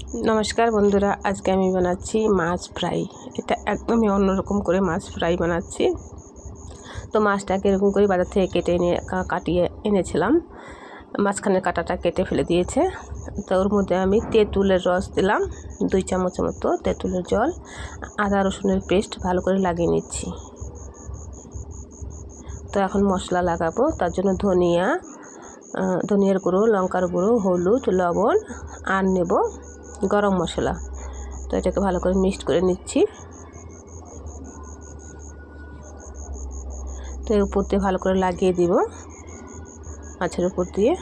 নমস্কার বন্ধুরা, আজকে আমি বানাচ্ছি মাছ ফ্রাই। এটা একদমই অন্যরকম করে মাছ ফ্রাই বানাচ্ছি। তো মাছটাকে এরকম করে বাজার থেকে কেটে এনে কাটিয়ে এনেছিলাম। মাঝখানের কাঁটাটা কেটে ফেলে দিয়েছে। তো ওর মধ্যে আমি তেঁতুলের রস দিলাম 2 চামচের মতো, তেঁতুলের জল, আদা রসুনের পেস্ট ভালো করে লাগিয়ে নিচ্ছি। তো এখন মশলা লাগাবো। তার জন্য ধনিয়ার গুঁড়ো, লঙ্কার গুঁড়ো, হলুদ, লবণ আর নেব গরম মশলা। তো এটাকে ভালো করে মিক্সড করে নিচ্ছি। তো এর উপর দিয়ে ভালো করে লাগিয়ে দিব, মাছের উপর দিয়ে।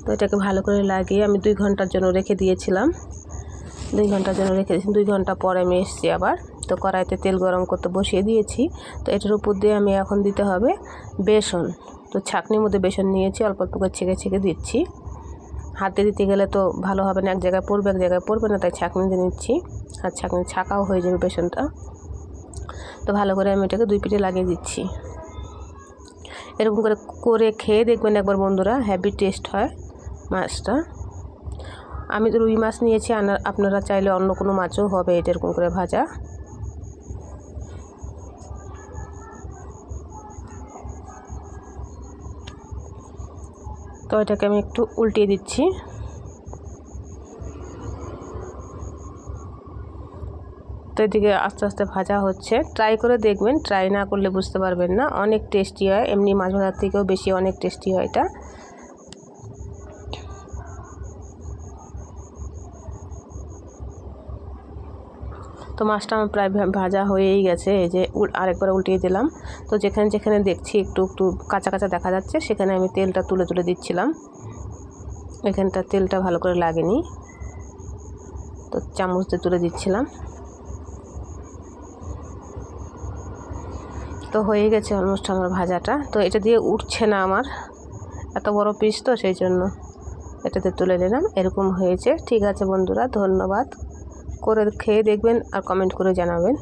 তো এটাকে ভালো করে লাগিয়ে আমি 2 ঘন্টার জন্য রেখে দিয়েছিলাম। 2 ঘন্টার জন্য রেখে দিয়েছি। 2 ঘন্টা পরে আমি এসেছি আবার। তো কড়াইতে তেল গরম করতে বসিয়ে দিয়েছি। তো এটার উপর দিয়ে আমি এখন দিতে হবে বেসন। তো ছাঁকনির মধ্যে বেসন নিয়েছি, অল্প অল্প করে ছেঁকে ছেঁকে দিচ্ছি। হাতে দিতে গেলে তো ভালো হবে না, এক জায়গায় পড়বে এক জায়গায় পড়বে না, তাই ছাঁকনি দিয়ে নিচ্ছি। আর ছাঁকনি ছাঁকাও হয়ে যাবে বেসনটা। তো ভালো করে আমি এটাকে 2 পিঠে লাগিয়ে দিচ্ছি। এরকম করে করে খেয়ে দেখবেন একবার বন্ধুরা, হেভি টেস্ট হয় মাছটা। আমি তো রুই মাছ নিয়েছি, আপনারা চাইলে অন্য কোনো মাছও হবে এটা এরকম করে ভাজা। তো এটাকে আমি একটু উল্টিয়ে দিচ্ছি। তো এদিকে আস্তে আস্তে ভাজা হচ্ছে। ট্রাই করে দেখবেন, ট্রাই না করলে বুঝতে পারবেন না। অনেক টেস্টি হয়, এমনি মাছ ভাজার থেকেও বেশি অনেক টেস্টি হয় এটা। তো মাছটা আমার প্রায় ভাজা হয়েই গেছে। এই যে আরেকবার উল্টিয়ে দিলাম। তো যেখানে যেখানে দেখছি একটু একটু কাঁচা কাঁচা দেখা যাচ্ছে, সেখানে আমি তেলটা তুলে তুলে দিচ্ছিলাম। এখানটা তেলটা ভালো করে লাগেনি, তো চামচ দিয়ে তুলে দিচ্ছিলাম। তো হয়ে গেছে অলমোস্ট আমার ভাজাটা। তো এটা দিয়ে উঠছে না আমার, এত বড় পিস তো সেই জন্য এটাতে তুলে নিলাম। এরকম হয়েছে। ঠিক আছে বন্ধুরা, ধন্যবাদ। করে খেয়ে দেখবেন আর কমেন্ট করে জানাবেন।